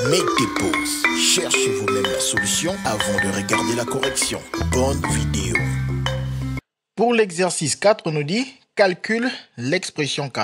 Mettez pause, cherchez vous-même la solution avant de regarder la correction. Bonne vidéo. Pour l'exercice 4, on nous dit calcule l'expression K.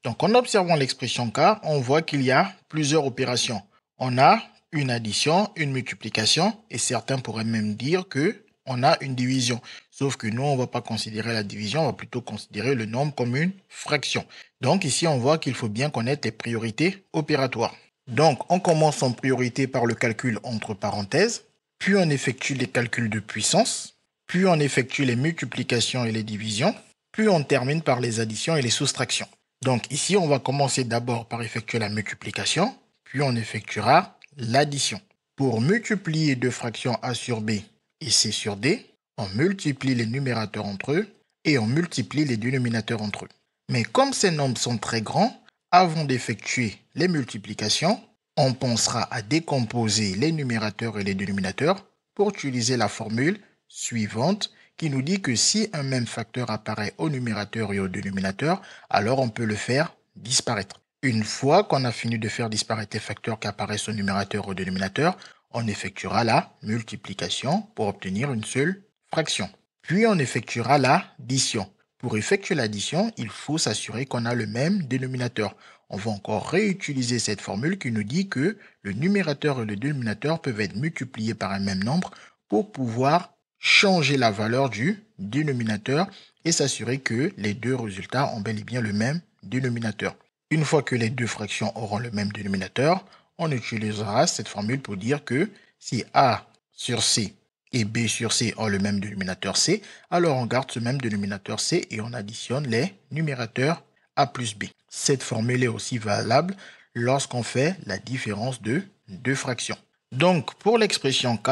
Donc en observant l'expression K, on voit qu'il y a plusieurs opérations. On a une addition, une multiplication et certains pourraient même dire que on a une division. Sauf que nous, on ne va pas considérer la division, on va plutôt considérer le nombre comme une fraction. Donc ici, on voit qu'il faut bien connaître les priorités opératoires. Donc on commence en priorité par le calcul entre parenthèses, puis on effectue les calculs de puissance, puis on effectue les multiplications et les divisions, puis on termine par les additions et les soustractions. Donc ici, on va commencer d'abord par effectuer la multiplication, puis on effectuera l'addition. Pour multiplier deux fractions A sur B et C sur D, on multiplie les numérateurs entre eux et on multiplie les dénominateurs entre eux. Mais comme ces nombres sont très grands, avant d'effectuer les multiplications, on pensera à décomposer les numérateurs et les dénominateurs pour utiliser la formule suivante qui nous dit que si un même facteur apparaît au numérateur et au dénominateur, alors on peut le faire disparaître. Une fois qu'on a fini de faire disparaître les facteurs qui apparaissent au numérateur et au dénominateur, on effectuera la multiplication pour obtenir une seule fraction. Puis on effectuera l'addition. Pour effectuer l'addition, il faut s'assurer qu'on a le même dénominateur. On va encore réutiliser cette formule qui nous dit que le numérateur et le dénominateur peuvent être multipliés par un même nombre pour pouvoir changer la valeur du dénominateur et s'assurer que les deux résultats ont bel et bien le même dénominateur. Une fois que les deux fractions auront le même dénominateur, on utilisera cette formule pour dire que si A sur C et B sur C ont le même dénominateur C, alors on garde ce même dénominateur C et on additionne les numérateurs A plus B. Cette formule est aussi valable lorsqu'on fait la différence de deux fractions. Donc pour l'expression K,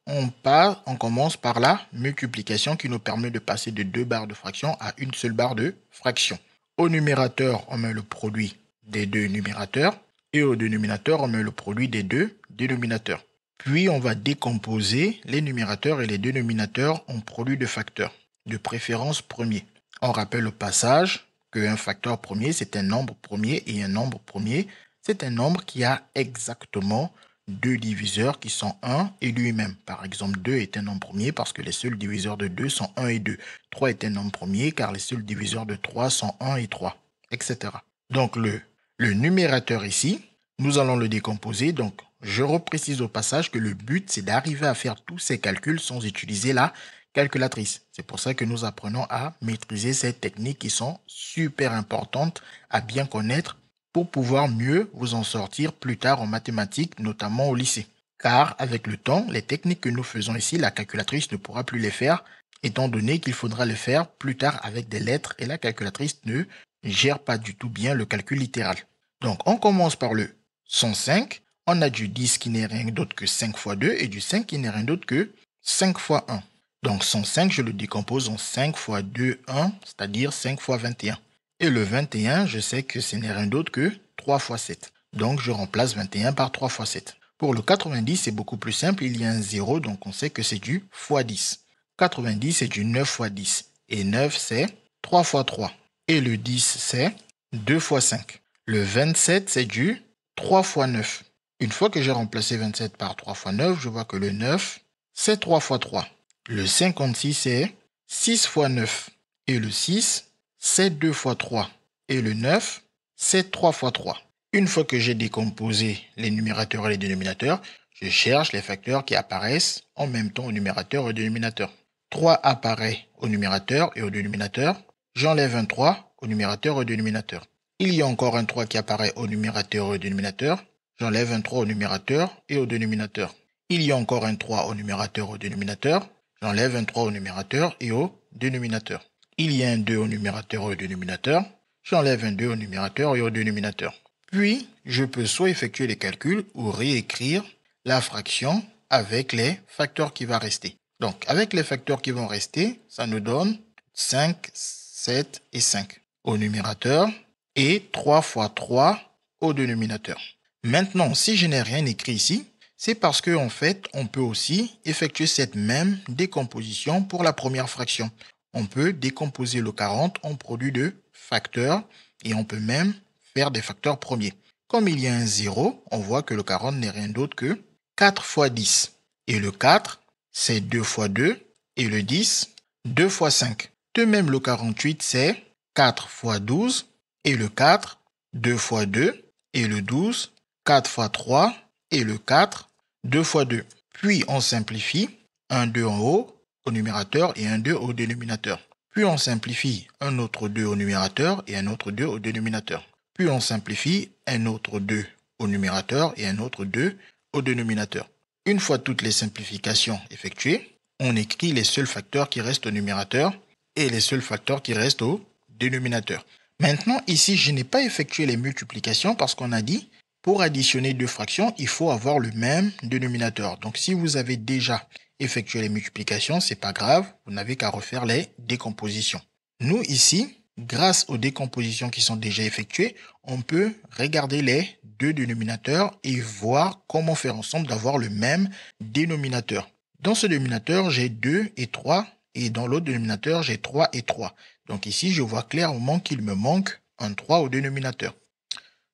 on commence par la multiplication qui nous permet de passer de deux barres de fraction à une seule barre de fraction. Au numérateur, on met le produit des deux numérateurs et au dénominateur, on met le produit des deux dénominateurs. Puis, on va décomposer les numérateurs et les dénominateurs en produits de facteurs, de préférence premier. On rappelle au passage qu'un facteur premier, c'est un nombre premier et un nombre premier, c'est un nombre qui a exactement deux diviseurs qui sont 1 et lui-même. Par exemple, 2 est un nombre premier parce que les seuls diviseurs de 2 sont 1 et 2. 3 est un nombre premier car les seuls diviseurs de 3 sont 1 et 3, etc. Donc, le numérateur ici, nous allons le décomposer. Donc, je reprécise au passage que le but, c'est d'arriver à faire tous ces calculs sans utiliser la calculatrice. C'est pour ça que nous apprenons à maîtriser ces techniques qui sont super importantes à bien connaître pour pouvoir mieux vous en sortir plus tard en mathématiques, notamment au lycée. Car avec le temps, les techniques que nous faisons ici, la calculatrice ne pourra plus les faire, étant donné qu'il faudra les faire plus tard avec des lettres et la calculatrice ne gère pas du tout bien le calcul littéral. Donc on commence par le 105, on a du 10 qui n'est rien d'autre que 5 fois 2 et du 5 qui n'est rien d'autre que 5 fois 1. Donc 105, je le décompose en 5 fois 2, 1, c'est-à-dire 5 fois 21. Et le 21, je sais que ce n'est rien d'autre que 3 fois 7. Donc, je remplace 21 par 3 fois 7. Pour le 90, c'est beaucoup plus simple. Il y a un 0, donc on sait que c'est du fois 10. 90, c'est du 9 fois 10. Et 9, c'est 3 fois 3. Et le 10, c'est 2 fois 5. Le 27, c'est du 3 fois 9. Une fois que j'ai remplacé 27 par 3 fois 9, je vois que le 9, c'est 3 fois 3. Le 56, c'est 6 fois 9. Et le 6, c'est 2 fois 3. Et le 9, c'est 3 fois 3. Une fois que j'ai décomposé les numérateurs et les dénominateurs, je cherche les facteurs qui apparaissent en même temps au numérateur et au dénominateur. 3 apparaît au numérateur et au dénominateur. J'enlève un 3 au numérateur et au dénominateur. Il y a encore un 3 qui apparaît au numérateur et au dénominateur. J'enlève un 3 au numérateur et au dénominateur. Il y a encore un 3 au numérateur et au dénominateur. J'enlève un 3 au numérateur et au dénominateur. Il y a un 2 au numérateur et au dénominateur. J'enlève un 2 au numérateur et au dénominateur. Puis, je peux soit effectuer les calculs ou réécrire la fraction avec les facteurs qui vont rester. Donc, avec les facteurs qui vont rester, ça nous donne 5, 7 et 5 au numérateur et 3 fois 3 au dénominateur. Maintenant, si je n'ai rien écrit ici, c'est parce qu'en fait, on peut aussi effectuer cette même décomposition pour la première fraction. On peut décomposer le 40 en produit de facteurs et on peut même faire des facteurs premiers. Comme il y a un 0, on voit que le 40 n'est rien d'autre que 4 fois 10. Et le 4, c'est 2 fois 2. Et le 10, 2 fois 5. De même, le 48, c'est 4 fois 12. Et le 4, 2 fois 2. Et le 12, 4 fois 3. Et le 4, 2 fois 2. Puis on simplifie. Un 2 en haut au numérateur et un 2 au dénominateur. Puis on simplifie un autre 2 au numérateur et un autre 2 au dénominateur. Puis on simplifie un autre 2 au numérateur et un autre 2 au dénominateur. Une fois toutes les simplifications effectuées, on écrit les seuls facteurs qui restent au numérateur et les seuls facteurs qui restent au dénominateur. Maintenant, ici, je n'ai pas effectué les multiplications parce qu'on a dit, pour additionner deux fractions, il faut avoir le même dénominateur. Donc, si vous avez déjà effectué les multiplications, c'est pas grave, vous n'avez qu'à refaire les décompositions. Nous, ici, grâce aux décompositions qui sont déjà effectuées, on peut regarder les deux dénominateurs et voir comment faire ensemble d'avoir le même dénominateur. Dans ce dénominateur, j'ai 2 et 3 et dans l'autre dénominateur, j'ai 3 et 3. Donc ici, je vois clairement qu'il me manque un 3 au dénominateur.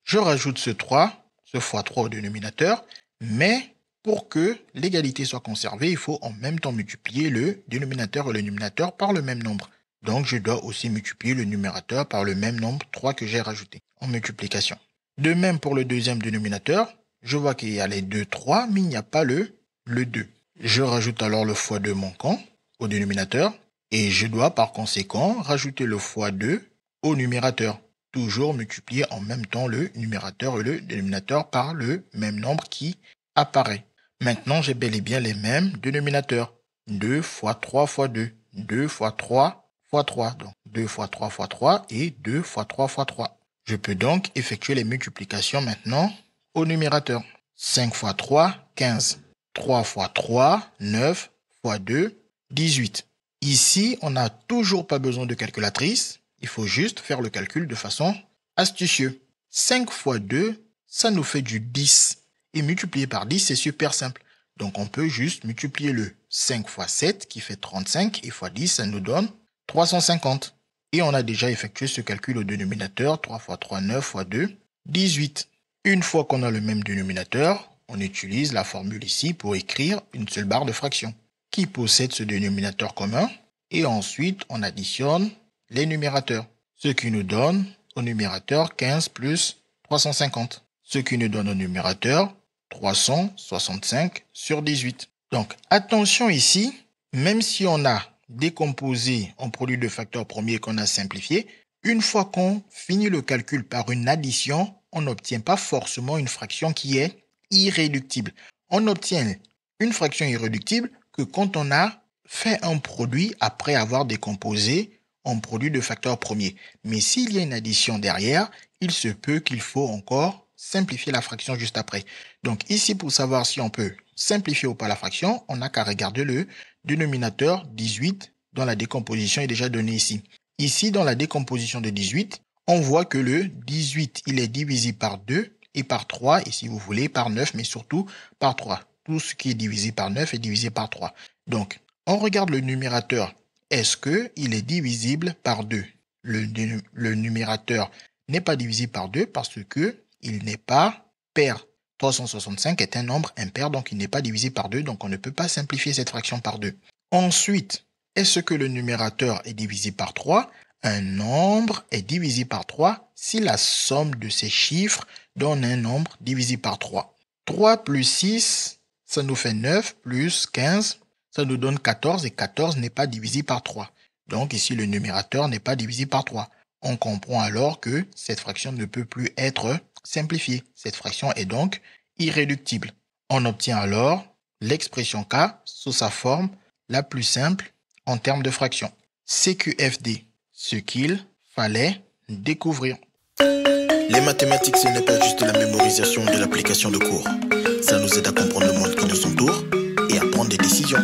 Je rajoute ce 3, ce fois 3 au dénominateur, mais pour que l'égalité soit conservée, il faut en même temps multiplier le dénominateur et le numérateur par le même nombre. Donc, je dois aussi multiplier le numérateur par le même nombre 3 que j'ai rajouté en multiplication. De même pour le deuxième dénominateur, je vois qu'il y a les 2, 3, mais il n'y a pas le 2. Je rajoute alors le fois 2 manquant au dénominateur et je dois par conséquent rajouter le fois 2 au numérateur. Toujours multiplier en même temps le numérateur et le dénominateur par le même nombre qui apparaît. Maintenant, j'ai bel et bien les mêmes dénominateurs. 2 fois 3 fois 2. 2 fois 3 fois 3. Donc 2 fois 3 fois 3 et 2 fois 3 fois 3. Je peux donc effectuer les multiplications maintenant au numérateur. 5 fois 3, 15. 3 fois 3, 9 fois 2, 18. Ici, on n'a toujours pas besoin de calculatrice. Il faut juste faire le calcul de façon astucieuse. 5 fois 2, ça nous fait du 10. Et multiplier par 10, c'est super simple. Donc, on peut juste multiplier le 5 fois 7 qui fait 35 et fois 10, ça nous donne 350. Et on a déjà effectué ce calcul au dénominateur. 3 fois 3, 9 fois 2, 18. Une fois qu'on a le même dénominateur, on utilise la formule ici pour écrire une seule barre de fraction qui possède ce dénominateur commun. Et ensuite, on additionne les numérateurs. Ce qui nous donne au numérateur 15 plus 350. Ce qui nous donne au numérateur 365 sur 18. Donc, attention ici, même si on a décomposé en produit de facteurs premiers qu'on a simplifié, une fois qu'on finit le calcul par une addition, on n'obtient pas forcément une fraction qui est irréductible. On obtient une fraction irréductible que quand on a fait un produit après avoir décomposé en produit de facteurs premiers. Mais s'il y a une addition derrière, il se peut qu'il faut encore simplifier la fraction juste après. Donc ici, pour savoir si on peut simplifier ou pas la fraction, on n'a qu'à regarder le dénominateur 18 dont la décomposition est déjà donnée ici. Ici, dans la décomposition de 18, on voit que le 18, il est divisé par 2 et par 3, et si vous voulez, par 9, mais surtout par 3. Tout ce qui est divisé par 9 est divisé par 3. Donc, on regarde le numérateur. Est-ce qu'il est divisible par 2? Le numérateur n'est pas divisé par 2 parce qu'il n'est pas pair. 365 est un nombre impair, donc il n'est pas divisé par 2, donc on ne peut pas simplifier cette fraction par 2. Ensuite, est-ce que le numérateur est divisé par 3? Un nombre est divisé par 3 si la somme de ses chiffres donne un nombre divisé par 3. 3 plus 6, ça nous fait 9, plus 15, ça nous donne 14, et 14 n'est pas divisé par 3. Donc ici, le numérateur n'est pas divisé par 3. On comprend alors que cette fraction ne peut plus être simplifiée. Cette fraction est donc irréductible. On obtient alors l'expression K sous sa forme la plus simple en termes de fraction. CQFD, ce qu'il fallait découvrir. Les mathématiques, ce n'est pas juste la mémorisation de l'application de cours. Ça nous aide à comprendre le monde qui nous entoure et à prendre des décisions.